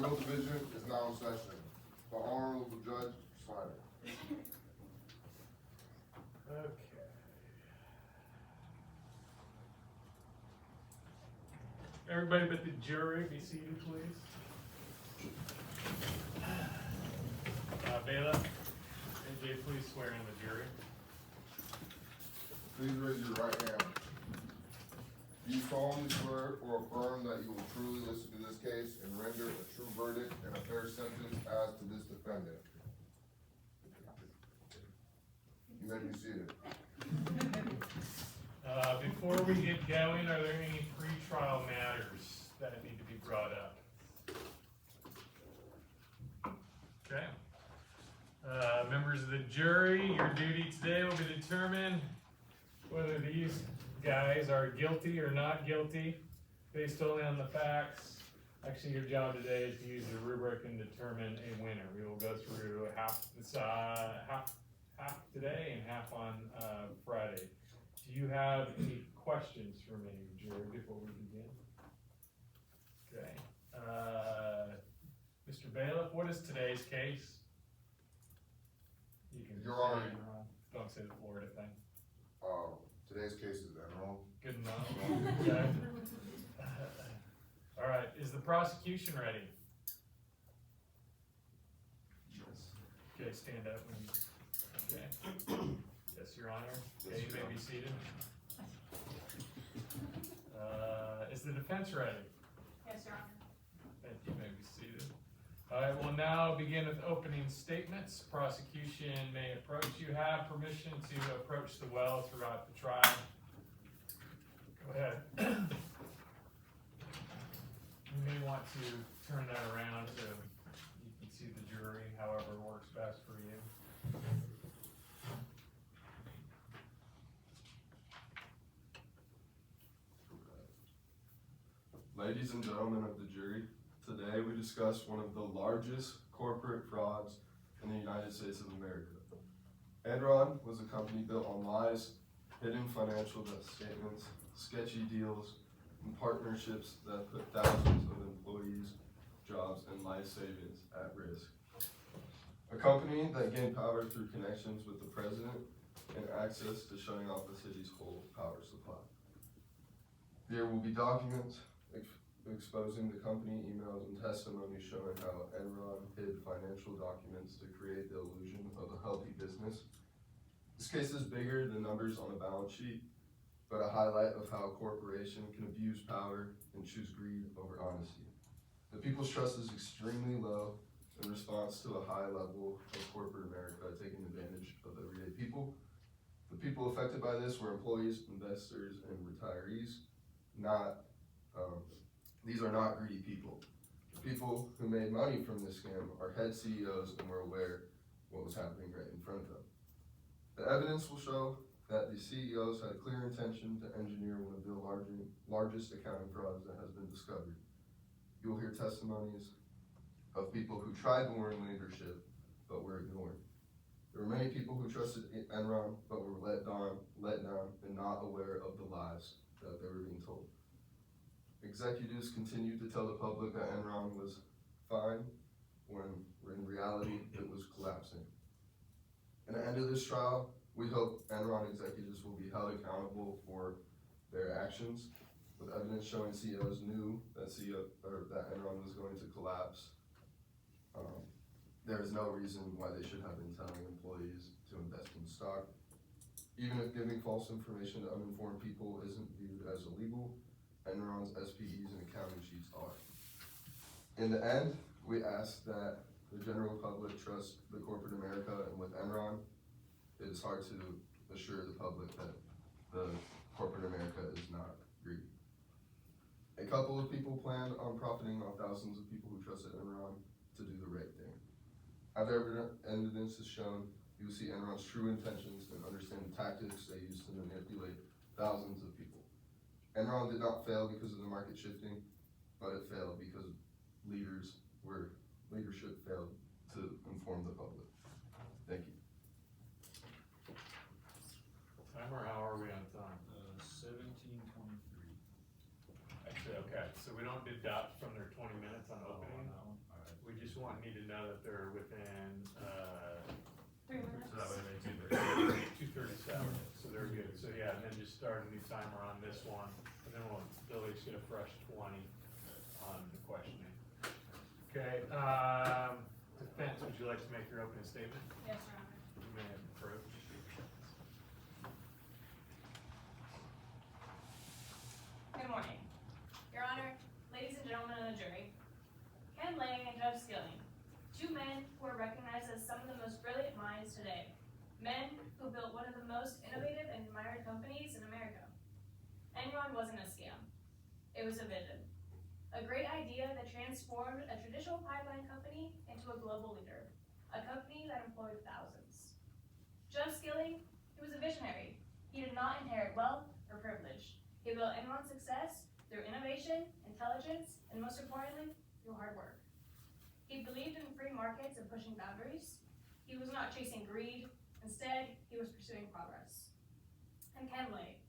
Legal Division is now in session. The Honorable Judge Snyder. Okay. Everybody but the jury, be seated, please. Bailiff, AJ, please swear in the jury. Please raise your right hand. Do you solemnly swear or affirm that you will truly listen to this case and render a true verdict and a fair sentence as to this defendant? You may be seated. Before we get going, are there any pre-trial matters that need to be brought up? Okay. Members of the jury, your duty today will be to determine whether these guys are guilty or not guilty based only on the facts. Actually, your job today is to use the rubric and determine a winner. We will go through half today and half on Friday. Do you have any questions for me, jury, before we begin? Okay. Mr. Bailiff, what is today's case? You can Your say Honor. Enron. Don't say the Florida thing. Today's case is Enron. Good enough. Okay. All right, is the prosecution ready? Yes. Okay, stand up when you, okay. Yes, Your Honor. Okay, you may be seated. Is the defense ready? Yes, Your Honor. Thank you, may be seated. All right, we'll now begin with opening statements. Prosecution may approach. You have permission to approach the well throughout the trial. Go ahead. You may want to turn that around so you can see the jury, however works best for you. Ladies and gentlemen of the jury, today we discuss one of the largest corporate frauds in the United States of America. Enron was a company built on lies, hidden financial statements, sketchy deals, and partnerships that put thousands of employees' jobs and life savings at risk. A company that gained power through connections with the president and access to shutting off the city's whole power supply. There will be documents exposing the company emails and testimony showing how Enron hid financial documents to create the illusion of a healthy business. This case is bigger than numbers on a balance sheet, but a highlight of how a corporation can abuse power and choose greed over honesty. The people's trust is extremely low in response to a high level of corporate America taking advantage of everyday people. The people affected by this were employees, investors, and retirees, these are not greedy people. The people who made money from this scam are head CEOs and were aware what was happening right in front of them. The evidence will show that the CEOs had a clear intention to engineer one of the largest accounting frauds that has been discovered. You will hear testimonies of people who tried to warn leadership but were ignored. There were many people who trusted Enron but were let down and not aware of the lies that they were being told. Executives continued to tell the public that Enron was fine when in reality it was collapsing. At the end of this trial, we hope Enron executives will be held accountable for their actions, with evidence showing CEOs knew that Enron was going to collapse. There is no reason why they should have been telling employees to invest in stock. Even if giving false information to uninformed people isn't viewed as illegal, Enron's SPEs and accounting sheets are. In the end, we ask that the general public trust the corporate America, and with Enron, it is hard to assure the public that the corporate America is not greedy. A couple of people planned on profiting off thousands of people who trusted Enron to do the right thing. As evidence has shown, you will see Enron's true intentions and understand the tactics they used to manipulate thousands of people. Enron did not fail because of the market shifting, but it failed because leadership failed to inform the public. Thank you. Timer, how are we on time? 17:23. Actually, okay, so we don't deduct from their 20 minutes on opening? No, I need to know that they're within, 3 minutes. so that would have been 2:37, so they're good. So yeah, and then just start a new timer on this one, and then they'll each get a fresh 20 on the questioning. Okay, defense, would you like to make your opening statement? Yes, Your Honor. You may approach. Good morning. Your Honor, ladies and gentlemen of the jury, Ken Lang and Judge Skilling, two men who are recognized as some of the most brilliant minds today. Men who built one of the most innovative and admired companies in America. Enron wasn't a scam. It was a vision. A great idea that transformed a traditional pipeline company into a global leader. A company that employed thousands. Judge Skilling, he was a visionary. He did not inherit wealth or privilege. He built Enron's success through innovation, intelligence, and most importantly, through hard work. He believed in free markets and pushing boundaries. He was not chasing greed. Instead, he was pursuing progress. And Ken Lang,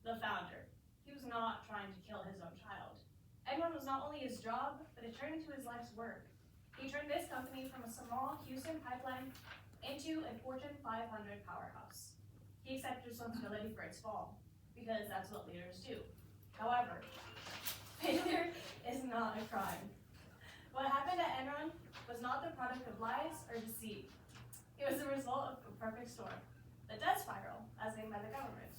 the founder, he was not trying to kill his own child. Enron was not only his job, but it turned into his life's work. He turned this company from a small Houston pipeline into a Fortune 500 powerhouse. He accepted responsibility for its fall, because that's what leaders do. However, failure is not a crime. What happened at Enron was not the product of lies or deceit. It was the result of a perfect storm, the death spiral, as named by the government,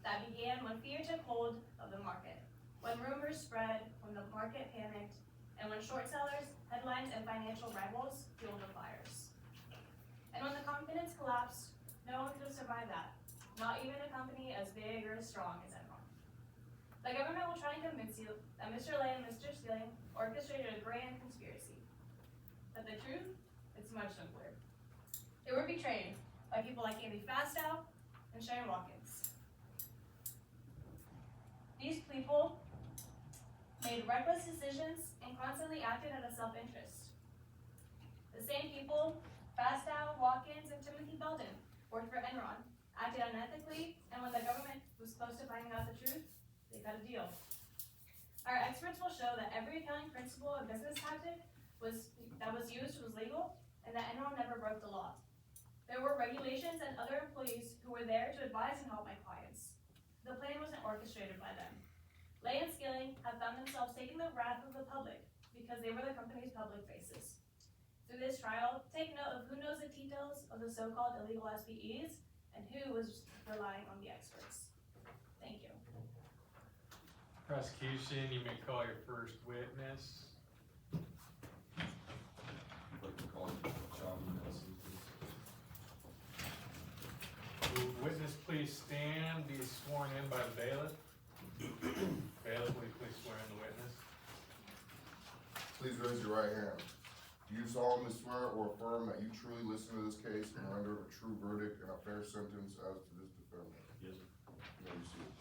that began when fear took hold of the market, when rumors spread, when the market panicked, and when short sellers, headlines, and financial rivals fueled the fires. And when the confidence collapsed, no one could have survived that, not even a company as big or as strong as Enron. The government will try and convince you that Mr. Lay and Mr. Skilling orchestrated a grand conspiracy. But the truth, it's much simpler. They were betrayed by people like Andy Fastow and Sharon Watkins. These people made reckless decisions and constantly acted out of self-interest. The same people, Fastow, Watkins, and Timothy Belden, worked for Enron, acted unethically, and when the government was close to finding out the truth, they cut a deal. Our experts will show that every accounting principle and business tactic that was used was legal, and that Enron never broke the law. There were regulations and other employees who were there to advise and help my clients. The plan wasn't orchestrated by them. Lay and Skilling have found themselves taking the wrath of the public because they were the company's public faces. Through this trial, take note of who knows the details of the so-called illegal SPEs and who was relying on the experts. Thank you. Prosecution, you may call your first witness. I'd like to call John Nelson, please. Will the witness please stand, be sworn in by the bailiff? Bailiff, will you please swear in the witness? Please raise your right hand. Do you solemnly swear or affirm that you truly listen to this case and render a true verdict and a fair sentence as to this defendant? Yes, sir. You may be seated.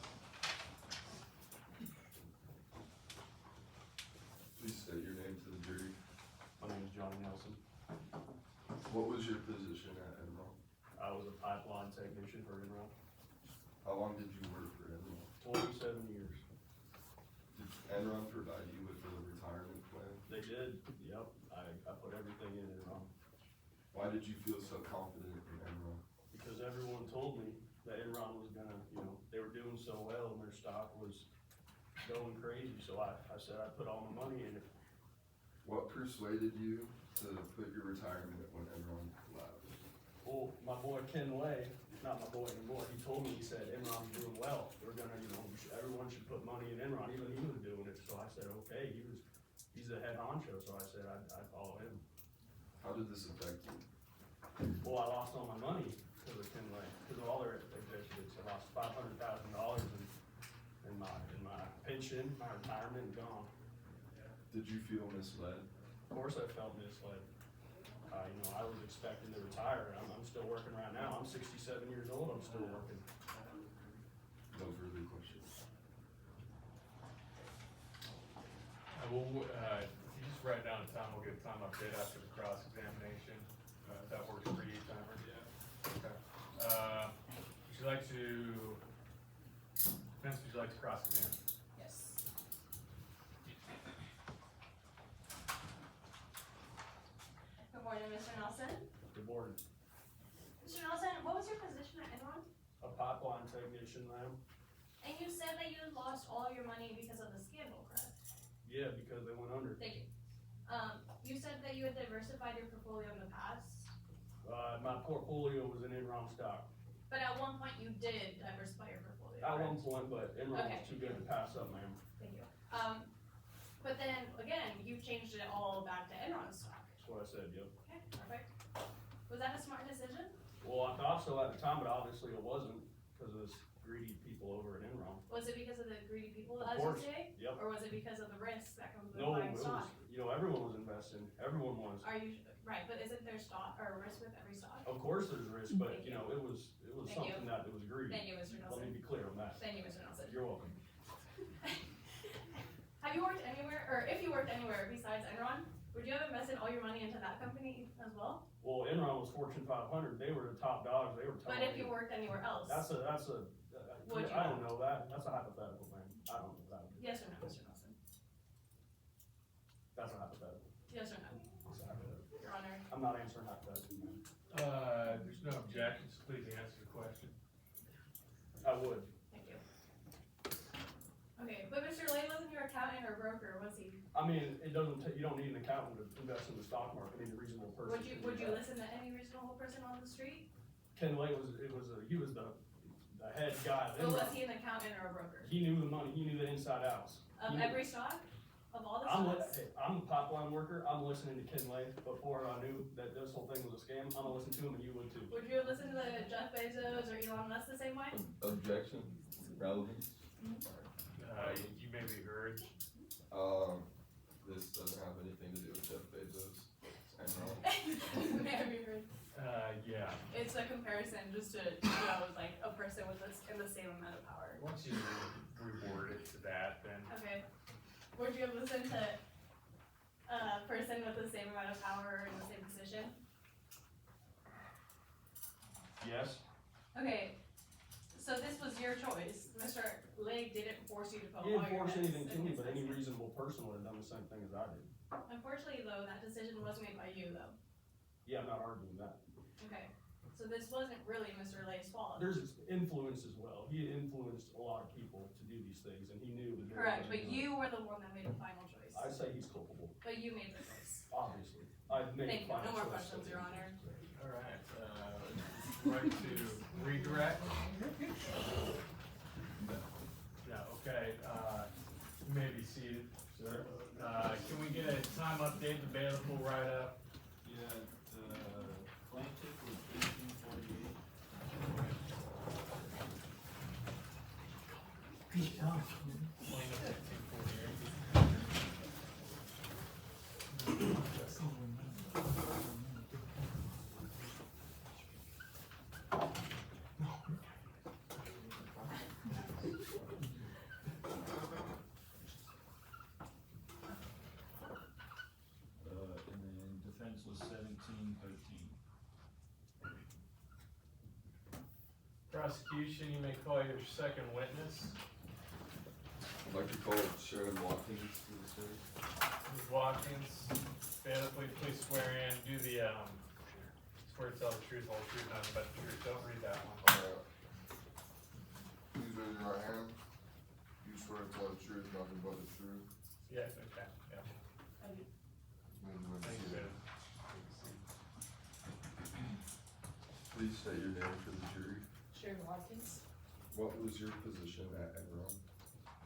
Please state your name to the jury. My name is Johnny Nelson. What was your position at Enron? I was a pipeline technician for Enron. How long did you work for Enron? 27 years. Did Enron provide you with a retirement plan? They did, yep. I put everything in Enron. Why did you feel so confident in Enron? Because everyone told me that Enron was gonna, they were doing so well and their stock was going crazy. So I said I'd put all my money in it. What persuaded you to put your retirement when Enron collapsed? Well, my boy Ken Lay, not my boy anymore, he told me, he said, Enron's doing well. We're gonna, everyone should put money in Enron, even he was doing it. So I said, okay, he's the head honcho, so I said I'd follow him. How did this affect you? Well, I lost all my money because of Ken Lay, because of all their executives. I lost $500,000 in my pension, my retirement, gone. Did you feel misled? Of course I felt misled. I was expecting to retire. I'm still working right now. I'm 67 years old, I'm still working. No further questions. I will, if you just write down a time, we'll get a time update after the cross-examination. If that works for you, timer? Yeah. Okay. Would you like to, Vince, would you like to cross-examine? Yes. Mr. Nelson? DeBoer, Mr. Nelson, what was your position at Enron? a pipeline technician, ma'am. And you said that you lost all your money because of the scandal, correct? Yeah, because they went under. Thank you. You said that you had diversified your portfolio in the past, My portfolio was in Enron stock. but at one point you did diversify your portfolio, At one correct? point, but Enron Okay. was too good to pass up, ma'am. Thank you. But then, again, you changed it all back to Enron stock. That's what I said, yep. Okay, perfect. Was that a smart decision? Well, I thought so at the time, but obviously it wasn't, because of this greedy people over at Enron. Was it because of the greedy people, Of as you course. say? Yep. Or was it because of the risk that comes with No, it buying was, stock? everyone was investing, everyone was. Are you, right, but isn't there stock, or risk with every stock? Of course there's risk, but, Thank you know, it was Thank you. something that was greedy. Thank you, Mr. Let me Nelson. be clear on that. Thank you, Mr. Nelson. You're welcome. Have you worked anywhere, or if you worked anywhere besides Enron, would you have invested all your money into that company as well? Well, Enron was Fortune 500, they were the top dogs, they were But telling if you me. worked anywhere else? Would you I don't know that, that's a hypothetical, man. I don't know that. Yes or no, Mr. Nelson? That's a hypothetical. Yes or no, It's a hypothetical. Your Honor? I'm not answering hypotheticals, man. There's no objections, please answer the question. I would. Thank you. Okay, but Mr. Lane wasn't your accountant or broker, was he? I mean, it doesn't, you don't need an accountant to invest in the stock market, you need a reasonable person. Would to do you that. listen to any reasonable person on the street? Ken Lay he was the head guy of Or was Enron. he an accountant or a broker? He knew the money, he knew the inside outs. Of He- every stock? Of all the I'm, stocks? I'm a pipeline worker, I'm listening to Ken Lay before I knew that this whole thing was a scam, I'm gonna listen to him and you would too. Would you have listened to Jeff Bezos or Elon Musk the same way? Objection, relevance. You may be heard. This doesn't have anything to do with Jeff Bezos. It's Enron. Have you heard? Yeah. It's a comparison just to show like a person with this in the same amount of power. Once you reward it to that, then Okay. Would you have listened to a person with the same amount of power in the same position? Yes? Okay. So this was your choice. Mr. Lake didn't force you to put He all didn't your force eggs anything to in me, his but any basket. reasonable person would have done the same thing as I did. Unfortunately though, that decision was made by you though. Yeah, I'm not arguing that. Okay. So this wasn't really Mr. Lay's fault. There's influence as well. He influenced a lot of people to do these things, and he knew that. they were Correct, gonna but do it. you were the one that made the final choice. I say he's culpable, But you made the choice. obviously. I've made Thank the you. No final more choice. questions, Your Honor. alright, right to redirect? No, okay, you may be seated, sir. Can we get a time update, the bailiff will write up? Yeah, the plaintiff was 1848. Plaintiff 1548. And then defense was 1713. Prosecution, you may call your second witness. I'd like to call Sharon Watkins to the stand. Ms. Watkins, bailiff, will you please swear in, do the, swear to tell the truth, whole truth, nothing but the truth, don't read that one. Please raise your right hand. You swear to tell the truth, nothing but the truth. Yes, okay, yeah, thank you, bailiff. Please state your name for the jury. Sharon Watkins. What was your position at Enron?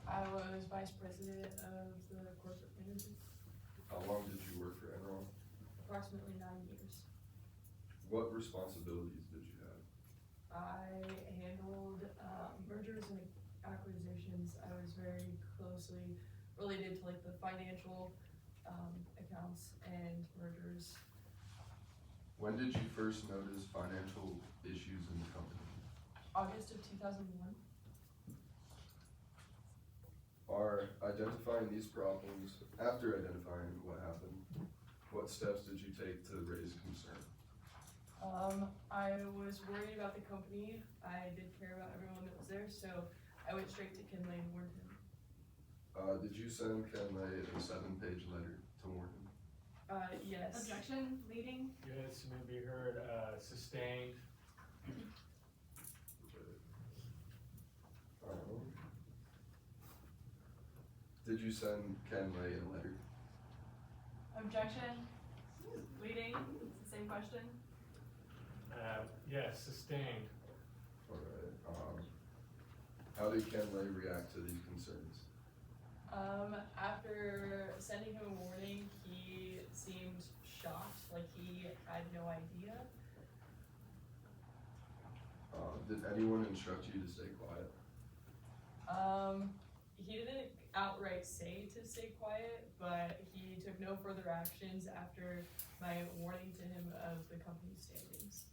I was vice president of the corporate management, How long did you work for Enron? approximately 9 years. What responsibilities did you have? I handled mergers and acquisitions. I was very closely related to like the financial accounts and mergers. When did you first notice financial issues in the company? August of 2001. Are identifying these problems, after identifying what happened, what steps did you take to raise concern? I was worried about the company. I did care about everyone that was there, so I went straight to Ken Lane and warned him. Did you send Ken Lay a 7-page letter to warn him? Yes. Objection, leading? Yes, may be heard, sustained. Did you send Ken Lay a letter? Objection, leading? It's the same question. Yes, sustained. Alright, how did Ken Lay react to these concerns? After sending him a warning, he seemed shocked, like he had no idea. Did anyone instruct you to stay quiet? He didn't outright say to stay quiet, but he took no further actions after my warning to him of the company's standings.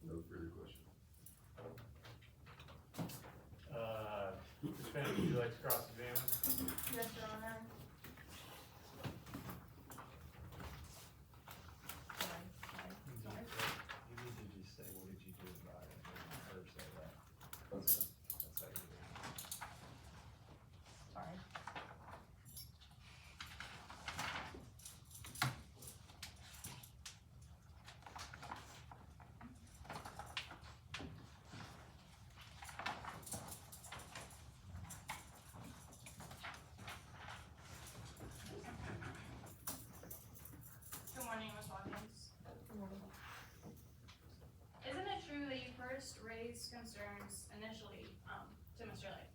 No further questions. Defendant, would you like to cross-examine? Yes, Your Honor. Sorry. You need to just say, what did you do about it, or say that, Okay. that's how you do it. Sorry. Good morning, Ms. Watkins. Isn't it true that you first raised concerns initially, to Mr. Lay?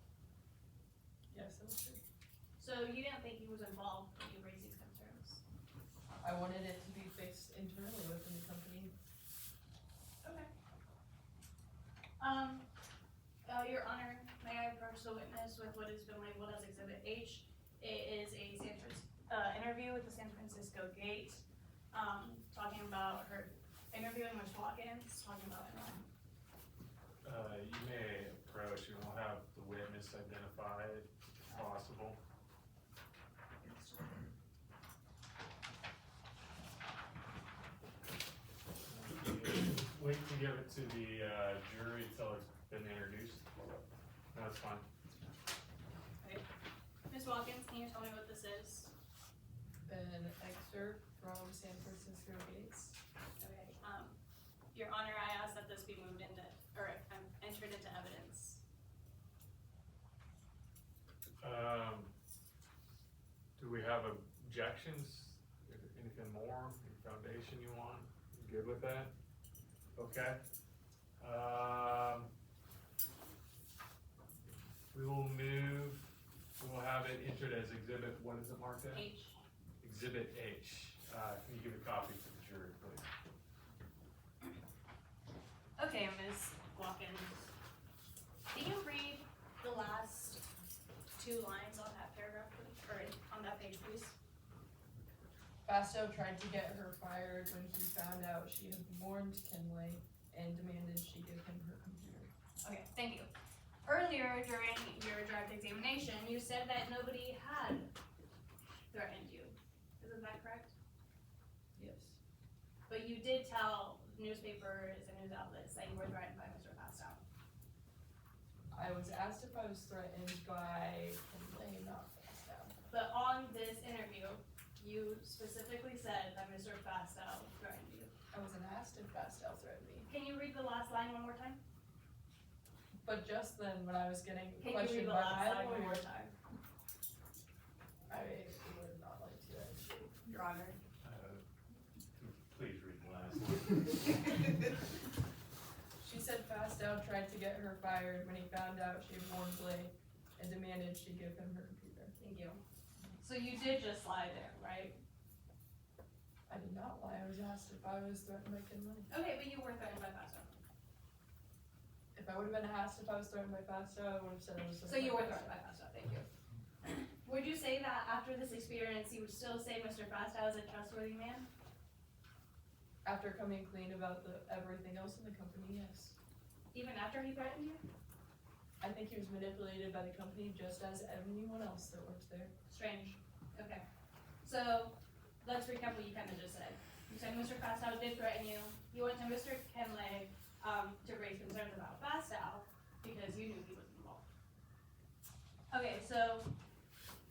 Yes, that's true. So you didn't think he was involved when you raised these concerns? I wanted it to be fixed internally within the company. Okay. Your Honor, may I approach the witness with what has been labeled as Exhibit H? It is a interview with the San Francisco Gate, talking about her interviewing Ms. Watkins, talking about Enron. You may approach, and we'll have the witness identified if possible. Wait to give it to the jury until it's been introduced. No, that's fine. Okay. Ms. Watkins, can you tell me what this is? An excerpt from San Francisco Gates. Okay, Your Honor, I ask that this be moved into, or entered into evidence. Do we have objections? Anything more, any foundation you want? You good with that? Okay. We will have it entered as exhibit, what is it marked as? H. Exhibit H. Can you give a copy to the jury, please? Okay, Ms. Watkins. Can you read the last two lines on that paragraph, please, or on that page, please? Fasto tried to get her fired when he found out she had warned Kenley and demanded she give him her computer. Okay, thank you. Earlier during your direct examination, you said that nobody had threatened you. Isn't that correct? Yes. But you did tell newspapers and news outlets that you were threatened by Mr. Fastow. I was asked if I was threatened by Kenley, not Fasto. But on this interview, you specifically said that Mr. Fastow threatened you. I wasn't asked if Fasto threatened me. Can you read the last line one more time? But just then, when I was getting Can you read questioned the by last my line one more lawyer, time? I would not like to actually. Your Honor. Please read the last one. She said Fasto tried to get her fired when he found out she had warned Blake and demanded she give him her computer. Thank you. So you did just lie there, right? I did not lie. I was asked if I was threatened by Kenley. Okay, but you were threatened by Fastow. If I would have been asked if I was threatened by Fasto, I would have said I was threatened So you by were Fasto. threatened by Fastow, thank you. Would you say that after this experience, you would still say Mr. Fastow is a trustworthy man? After coming clean about everything else in the company, yes. Even after he threatened you? I think he was manipulated by the company just as anyone else that works there. Strange. Okay. So, let's recap what you kind of just said. You said Mr. Fastow did threaten you. You went to Mr. Kenley to raise concerns about Fastow because you knew he was involved. Okay, so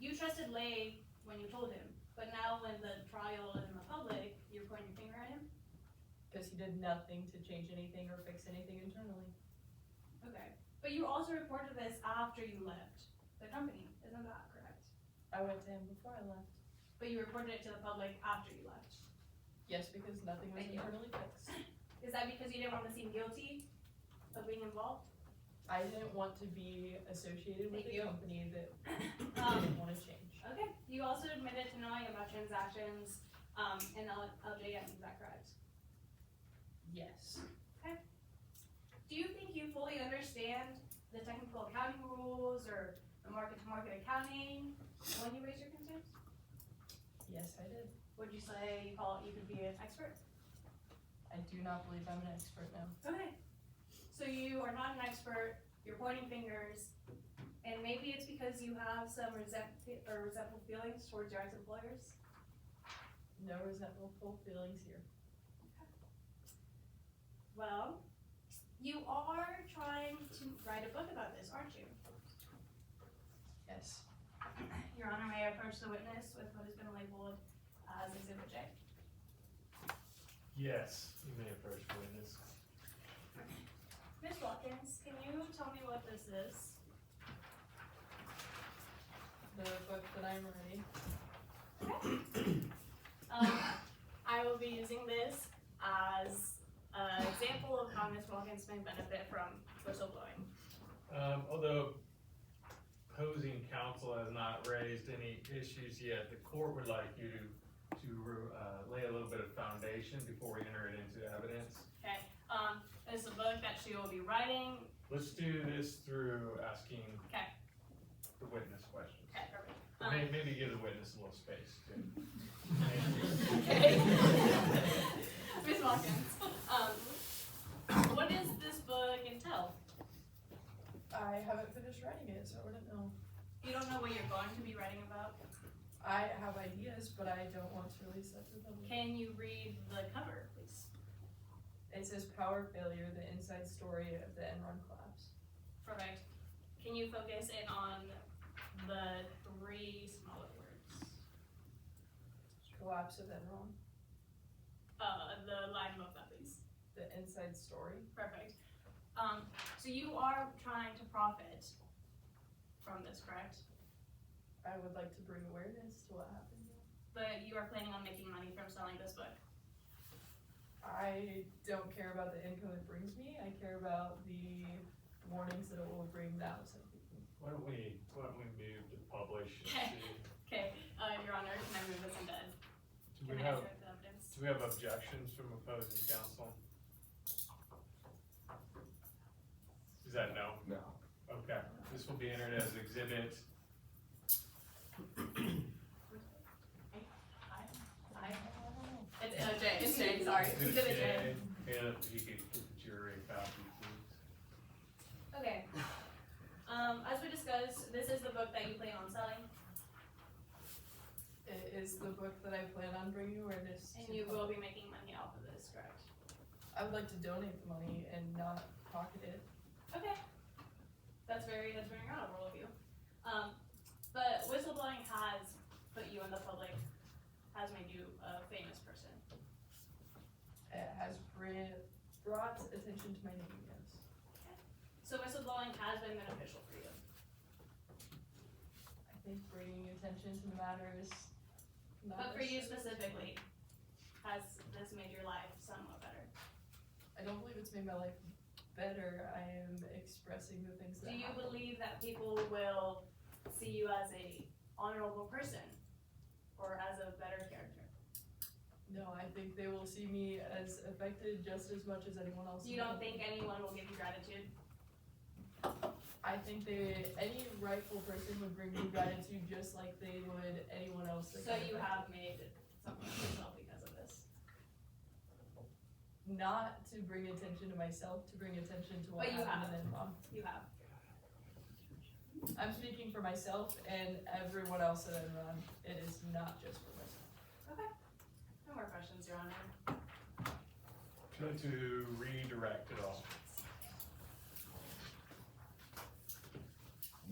you trusted Lay when you told him But now when the trial is in the public, you're pointing your finger at him? Cause he did nothing to change anything or fix anything internally. Okay. But you also reported this after you left the company, isn't that correct? I went to him before I left. But you reported it to the public after you left. Yes, because nothing was Thank you. internally fixed. Is that because you didn't want to seem guilty of being involved? I didn't want to be associated with Thank a you. company that I didn't wanna change. Okay. You also admitted to knowing about transactions in LJM, is that correct? Yes. Do you think you fully understand the technical accounting rules or the market-to-market accounting when you raise your concerns? Yes, I did. Would you say you could be an expert? I do not believe I'm an expert now. Okay. So you are not an expert, you're pointing fingers, and maybe it's because you have some resentful feelings towards your ex-employers? No resentful feelings here. Well, you are trying to write a book about this, aren't you? Yes. Your Honor, may I approach the witness with what has been labeled as Exhibit J? Yes, you may approach the witness. Ms. Watkins, can you tell me what this is? The book that I'm writing. I will be using this as an example of how Ms. Watkins may benefit from whistleblowing. Although opposing counsel has not raised any issues yet, the court would like you to lay a little bit of foundation before we enter it into evidence. Okay, it's a book that she will be writing. Let's do this through asking Okay. the witness questions. Okay, perfect. Maybe give the witness a little space too. Okay. Ms. Watkins, what does this book entail? I haven't finished writing it, so I wouldn't know. You don't know what you're going to be writing about? I have ideas, but I don't want to release that to the public. Can you read the cover, please? It says Power Failure, the inside story of the Enron collapse. Perfect. Can you focus in on the three smaller words? Collapse of Enron, The line above that, please. the inside story. Perfect. So you are trying to profit from this, correct? I would like to bring awareness to what happened. But you are planning on making money from selling this book. I don't care about the income it brings me. I care about the warnings that it will bring the outside people. Why don't we move to publish and Okay. see? Okay, Your Honor, can I move this into? Do Can we I have, insert the evidence? do we have objections from opposing counsel? Is that no? No. Okay, this will be entered as exhibit. It's J, it's J, sorry. Exhibit J. And if you could give the jury a copy, please. Okay. As we discussed, this is the book that you plan on selling, It is the book that I plan on bringing awareness to. and you will be making money off of this, correct? I would like to donate the money and not pocket it. Okay. That's very honorable of you. But whistleblowing has put you in the public, has made you a famous person. It has brought attention to my name, yes. So whistleblowing has been beneficial for you. I think bringing attention to the matter is not. But for you necessarily- specifically, has this made your life somewhat better? I don't believe it's made my life better. I am expressing the things that Do you happen. believe that people will see you as a honorable person or as a better character? No, I think they will see me as affected just as much as anyone else. You in the don't company. think anyone will give you gratitude? I think any rightful person would bring me gratitude just like they would anyone else. that So got you affected. have made something of yourself because of this? Not to bring attention to myself, to bring attention to what But you happened in Enron. You have. I'm speaking for myself and everyone else at Enron. It is not just for myself. Okay. No more questions, Your Honor. Would you like to redirect it all?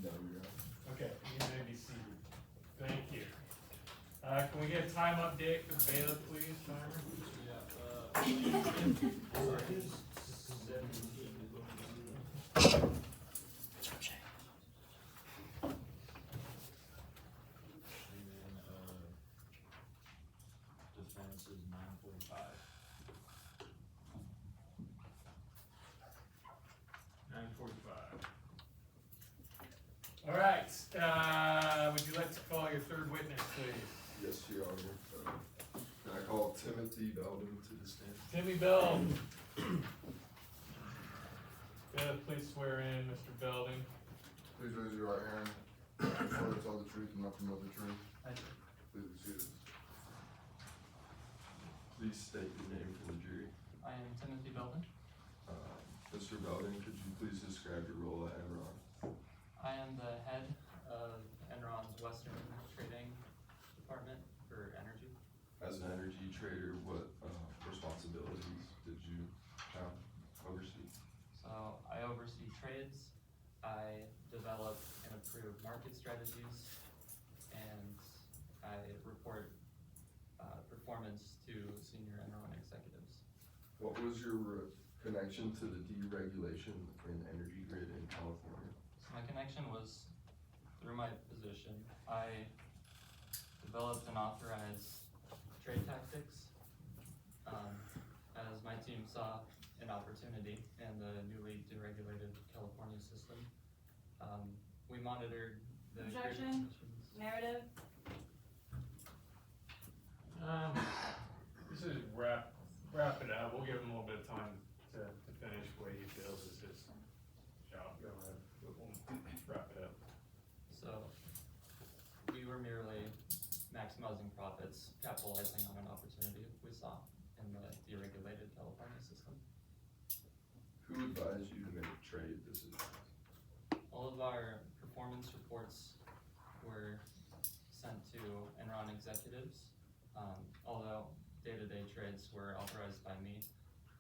No, you're right. Okay, you may be seated. Thank you. Can we get a time update for the bailiff, please, timer? Defense is 9:45. 9:45. All right, would you like to call your third witness, please? Yes, Your Honor. Can I call Timothy Belden to the stand? Timmy Bell. Please swear in Mr. Belding. Please raise your right hand. Swear to tell the truth and nothing but the truth. Please be seated. Please state your name for the jury. I am Timothy Belden. Mr. Belden, could you please describe your role at Enron? I am the head of Enron's Western Trading Department for energy. As an energy trader, what responsibilities did you have oversee? So I oversee trades, I develop and approve market strategies, and I report performance to senior Enron executives. What was your connection to the deregulation in energy grid in California? So my connection was through my position. I developed and authorized trade tactics as my team saw an opportunity in the newly deregulated California system. We monitored the grid Objection. conditions. Narrative. This is wrap it up. We'll give him a little bit of time to finish what he feels is his job. Go ahead. We'll wrap it up. So we were merely maximizing profits, capitalizing on an opportunity we saw in the deregulated California system. Who advised you to make trade decisions? All of our performance reports were sent to Enron executives. Although day-to-day trades were authorized by me,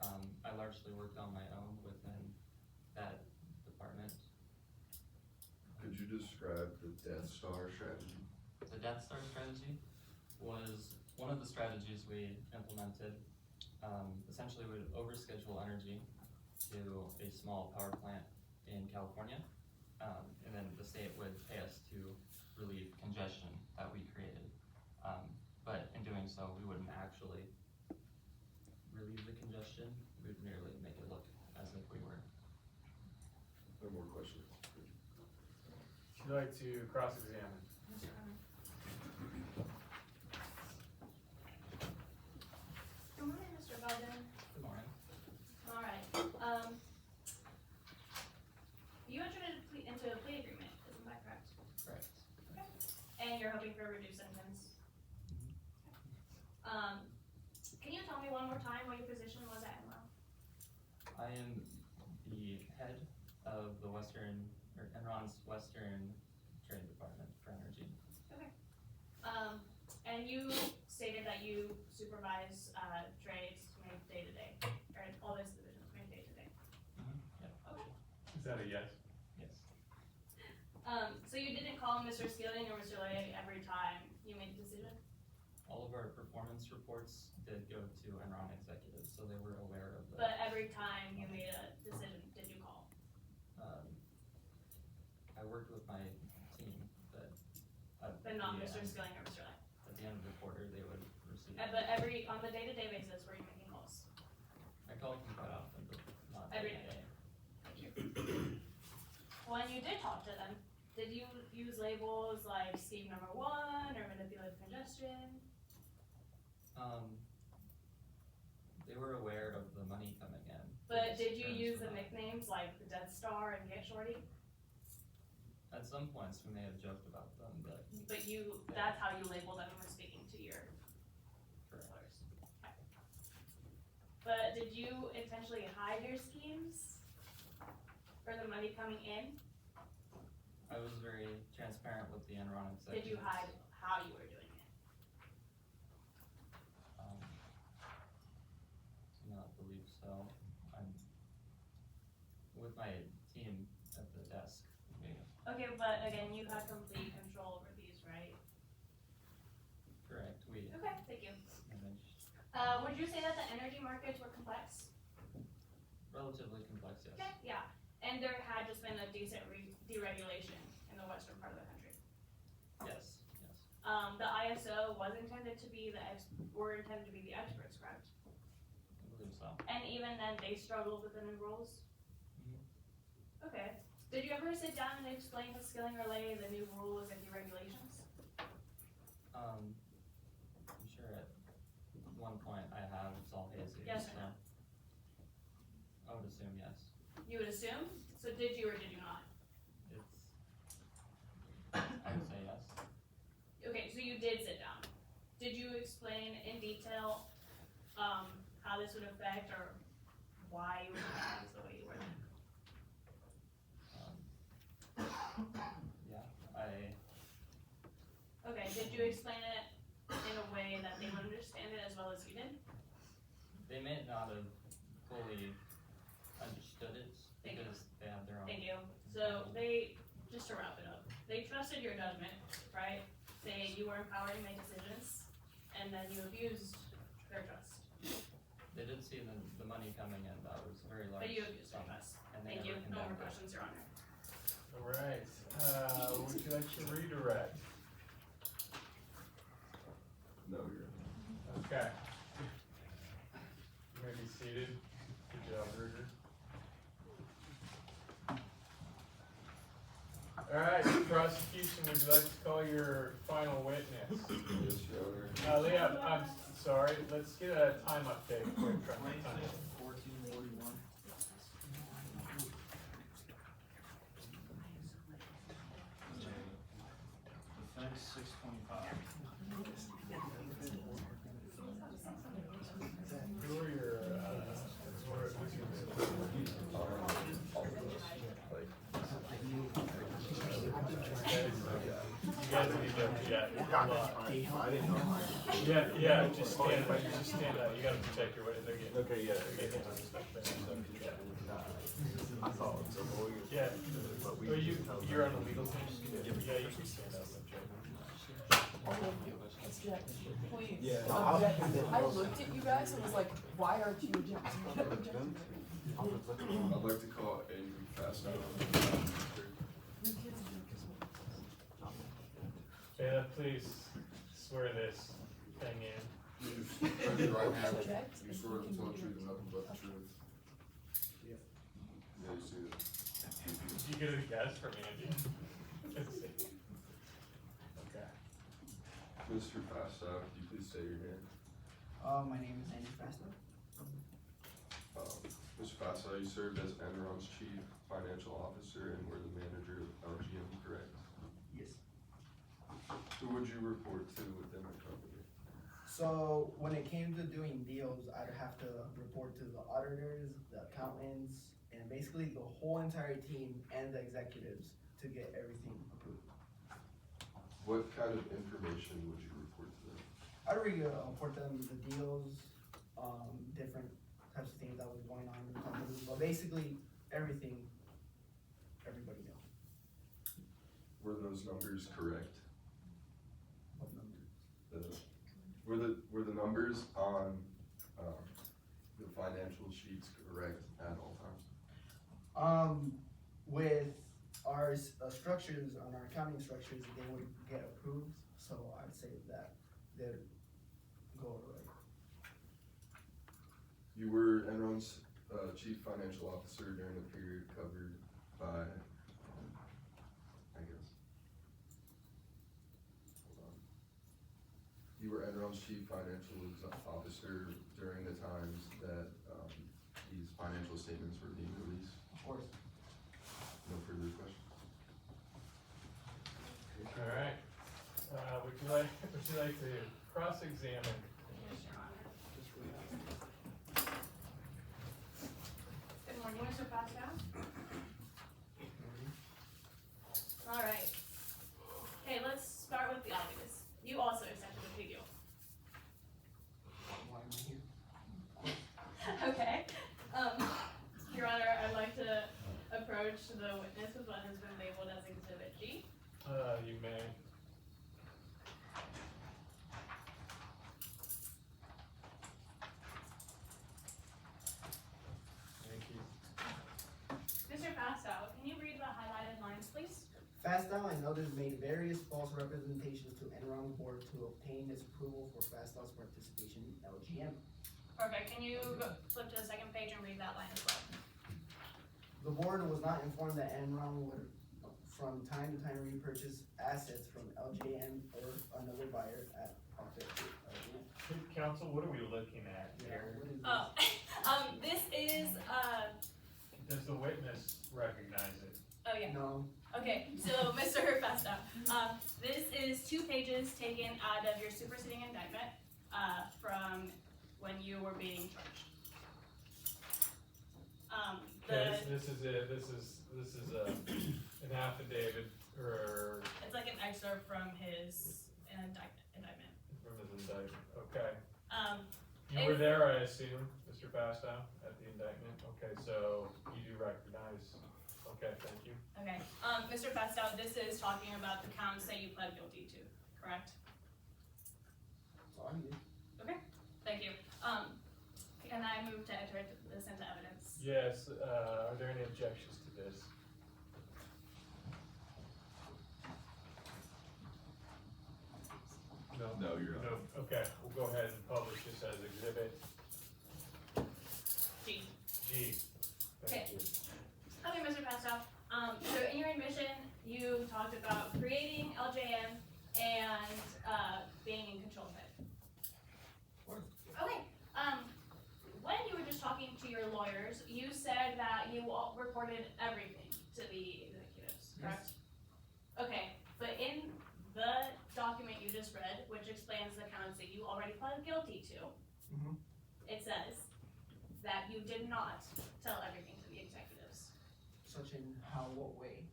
I largely worked on my own within that department. Could you describe the Death Star strategy? The Death Star strategy was one of the strategies we implemented. Essentially, we would overschedule energy to a small power plant in California, and then the state would pay us to relieve congestion that we created. But in doing so, we wouldn't actually relieve the congestion, we would merely make it look as if we were. No more questions. Would you like to cross-examine? Good morning, Mr. Belden. Good morning. All right. You entered into a plea agreement, isn't that correct? Correct. And you're hoping for a reduced sentence. Can you tell me one more time what your position was at Enron? I am the head of the Enron's Western Trade Department for energy. And you stated that you supervise trades made day to day, or all those divisions made day to day. Yeah. Okay. Is that a yes? Yes. So you didn't call Mr. Skilling or Mr. Lay every time you made a decision? All of our performance reports did go to Enron executives, so they were aware of the. But every time you made a decision, did you call? I worked with my team, but. But not Mr. Skilling or Mr. Lay? At the end of the quarter, they would receive. But on the day-to-day basis, were you making calls? I called them quite often, but not Every every day. day. Thank you. When you did talk to them, did you use labels like scheme number 1 or manipulative congestion? They were aware of the money coming in. But These did you terms use were the not- nicknames like the Death Star and Get Shorty? At some points, we may have joked about them, but But that's how you labeled them when speaking to your correct. employers. Okay. But did you intentionally hide your schemes for the money coming in? I was very transparent with the Enron executives. Did you hide how you were doing it? Do not believe so. I'm with my team at the desk. Okay, but again, you had complete control over these, right? Correct. would you say that the energy markets were complex? Relatively complex, yes. Okay, yeah, and there had just been a decent deregulation in the western part of the country. Yes, yes. The ISO was intended to be were intended to be the experts, correct? I believe so. And even then, they struggled with the new rules? Okay. Did you ever sit down and explain to Skilling Relay the new rules and deregulations? I'm sure at one point I have, it's all hazy. Yes or no? I would assume yes. You would assume? So did you or did you not? I would say yes. Okay, so you did sit down. Did you explain in detail, how this would affect or why you would do things the way you were? Yeah, Okay, did you explain it in a way that they would understand it as well as you did? they may not have fully understood it Thank you. because they have their own. Thank you. So they, just to wrap it up, they trusted your judgment, right? Saying you were empowered to make decisions, and then you abused their trust. They did see the money coming in, that was very large. But you abused their sum, trust. and they Thank you. never No more condemned it. questions, Your Honor. Alright, would you like to redirect? No, you're. Okay. You may be seated. Good job, Ruger. Alright, prosecution, would you like to call your final witness? Yes, Your Honor. Leah, I'm sorry, let's get a time update quick from the time. 1441. Defense 625. Who are your, you guys need to, yeah, hold on. Yeah, just stand up, you gotta protect your way, they're getting. Okay, yeah. They're getting on stuff there, so, I thought it was a lawyer. yeah. But we Well, can tell them. you're on the legal team? Yeah, you can stand up, Please. Yeah. I looked at you guys and was like, why aren't you objecting? I'd like to call Andrew Fast out. Yeah, please swear this thing in. You raise your right hand, you swear to tell the truth and nothing but the truth. Yeah. Yeah, you see it. Did you get a guess from Andy? Okay. Mr. Fasta, could you please state your name? My name is Andy Fasta. Mr. Fasta, you served as Enron's chief financial officer and were the manager of LGM, correct? Yes. Who would you report to within the company? So when it came to doing deals, I'd have to report to the auditors, the accountants, and basically the whole entire team and the executives to get everything approved. What kind of information would you report to them? I'd report them the deals, different types of things that was going on in the company, but basically everything everybody knows. Were those numbers correct? What numbers? Were the numbers on, the financial sheets correct at all times? With our structures, on our accounting structures, they would get approved, so I'd say that they'd go right. You were Enron's, chief financial officer during the period covered by, I guess. Hold on. You were Enron's chief financial officer during the times that, these financial statements were being released. Of course. No further questions? Alright, would you like to cross-examine? Yes, Your Honor. Good morning, Mr. Pascal. All right. Okay, let's start with the obvious. You also accepted the plea deal. Why am I here? Okay. Your Honor, I'd like to approach the witness with what has been labeled as Exhibit G. You may. made various false representations to Enron board to obtain its approval for Fastow's participation in LGM. Perfect, can you flip to the second page and read that line as well? The board was not informed that Enron would from time to time repurchase assets from LJM or another buyer at profit to LJM. Council, what are we looking at here? What is this? Oh, this is, Does the witness recognize it? oh yeah. No, Okay, so Mr. Festa, this is 2 pages taken out of your superseding indictment, from when you were being charged. Okay, this is an affidavit, or It's like an excerpt from his indictment. from his indictment, okay. You If- were there, I assume, Mr. Fastow, at the indictment, okay, so you do recognize, okay, thank you. Okay, Mr. Fastow, this is talking about the counts that you pled guilty to, correct? that's all I need. Thank you. Can I move to enter this into evidence? Yes, are there any objections to this? No? No, you're No, okay, we'll go ahead and publish this as exhibit G. G. Thank Okay. you. Okay, Mr. Fastow, so in your admission, you talked about creating LJM and, being in control of it. Okay, when you were just talking to your lawyers, you said that you all reported everything to the executives, correct? Okay, but in the document you just read, which explains the counts that you already pled guilty to, Mhm. it says that you did not tell everything to the executives. Such in how, what way?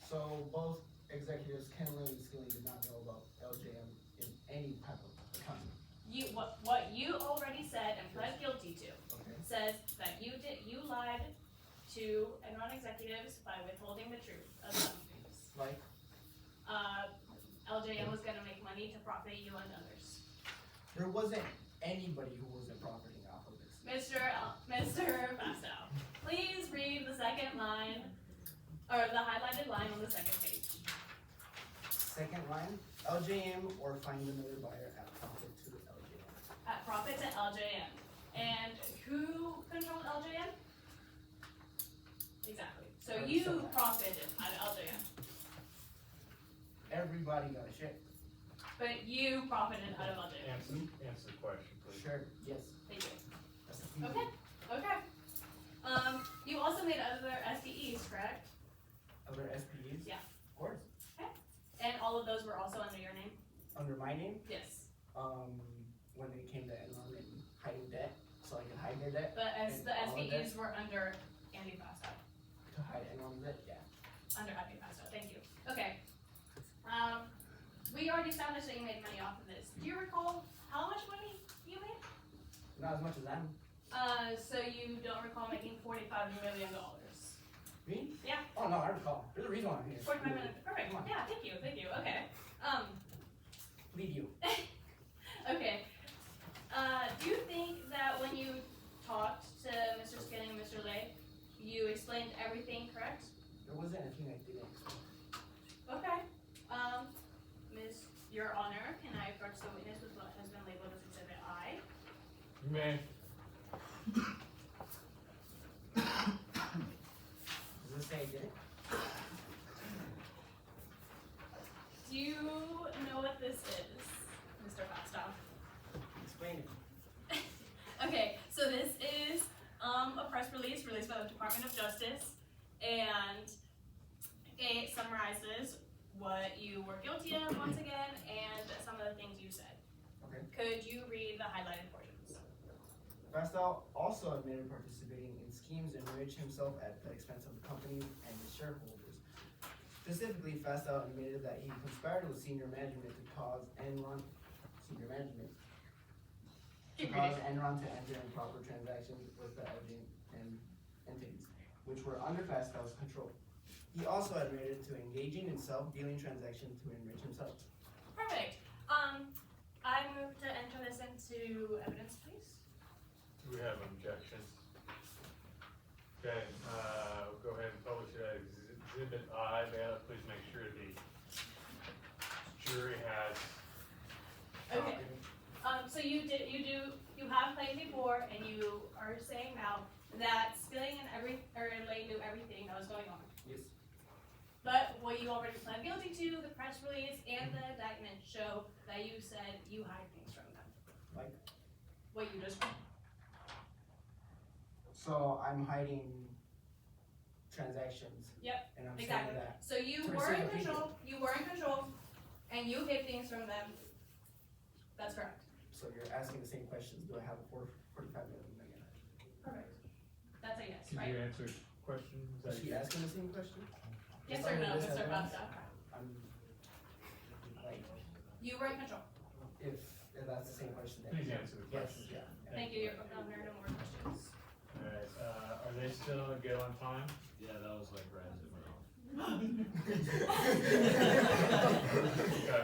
So both executives, Ken Lane and Skilling, did not know about LJM in any type of accounting. What you already said and pled guilty to Okay. says that you lied to Enron executives by withholding the truth of some things. Like, LJM was gonna make money to profit you and others. there wasn't anybody who wasn't profiting off of this. Mr. Fastow, please read the second line, or the highlighted line on the second page. Second line, LJM or find another buyer at profit to LJM. At profit to LJM. And who controlled LJM? Exactly. So you profited out of LJM, Everybody got a share. but you profited out of LJM. Answer the question, please. Sure, yes. Thank you. That's the thing. Okay, okay. You also made other SDEs, correct? Other SPEs? Yeah. Of course. And all of those were also under your name? Under my name, Yes. when they came to Enron and hiding debt, so I could hide their debt, But as And the all of SDEs were under Andy Fastow, to hide Enron's debt, yeah. under Andy Fastow, thank you. Okay. We already established that you made money off of this. Do you recall how much money you made? Not as much as them. So you don't recall making $45 million? Me? Yeah. Oh, no, I recall. There's a reason why I'm here. 45 million, perfect, Come on. yeah, thank you, okay. Lead you. Okay, do you think that when you talked to Mr. Skilling and Mr. Lay, you explained everything correct? There wasn't anything I didn't explain. Okay, Ms. Your Honor, can I approach the witness with what has been labeled as Exhibit I? You may. Does this say I did it? Do you know what this is, Mr. Fastow? Explain it. Okay, so this is a press release released by the Department of Justice, and it summarizes what you were guilty of once again and some of the things you said. Okay. Could you read the highlighted portions? Fastow also admitted participating in schemes to enrich himself at the expense of the company and its shareholders. Specifically, Fastow admitted that he conspired with senior management to cause Enron to enter improper transactions with the LGN entities, which were under Fastow's control. He also admitted to engaging in self-dealing transactions to enrich himself. Perfect. I move to enter this into evidence, please. Do we have objections? Okay, go ahead and publish it as Exhibit I. May I please make sure the you have claimed before, and you are saying now that Skilling and Lane knew everything that was going on. Yes. But what you already pled guilty to, the press release and the indictment show that you said you hide things from them. Like? What you just, So I'm hiding transactions. Yep, And I'm exactly. saying that. So you To were receive in the control, and you hid things from them. That's correct. So you're asking the same questions. Do I have a 45 minute again? Perfect. That's a yes, Could right? you answer questions? Is she asking the same question? Yes Just or like no, this Mr. at once? Basta? I'm like, You were in control. if that's the same question. Then Please yeah. answer the Yes, question. yeah. Thank you, Your Honor, no more questions. Alright, are they still good on time? Yeah, that was like right as it went off. Okay.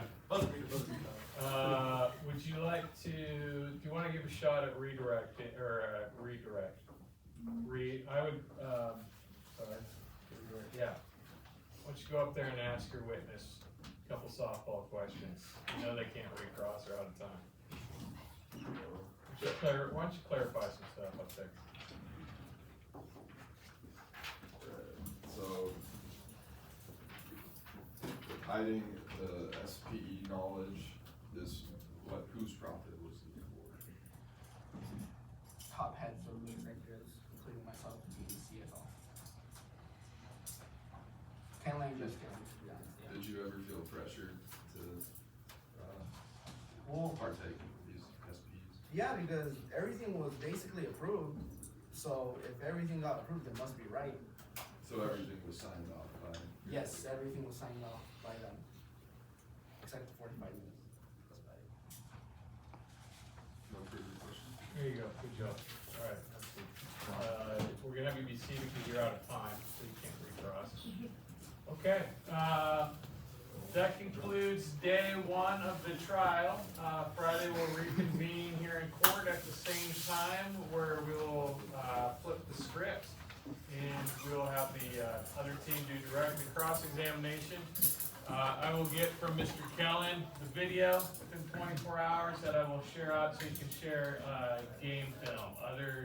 Would you like to, do you wanna give a shot at redirecting, or redirect? I would, sorry, redirect, yeah. Why don't you go up there and ask your witness a couple softball questions? You know they can't recross, they're out of time. Why don't you clarify some stuff up there? So, hiding the SPE knowledge is whose profit was it for? Top heads of the executives, including myself, being the CFO. Ken Lane just came, to be honest. Yeah. Did you ever feel pressure to Well, partake in these SPEs? yeah, because everything was basically approved. So if everything got approved, it must be right. So everything was signed off by? Yes, everything was signed off by them, except for 45 minutes. That's about it. No further questions? There you go, good job. Alright, that's good. We're gonna have you be seated because you're out of time, so you can't recross. Okay, that concludes day one of the trial. Friday we'll reconvene here in court at the same time where we will flip the script. And we will have the other team do direct and cross-examination. I will get from Mr. Kellen the video within 24 hours that I will share out so you can share game film. Other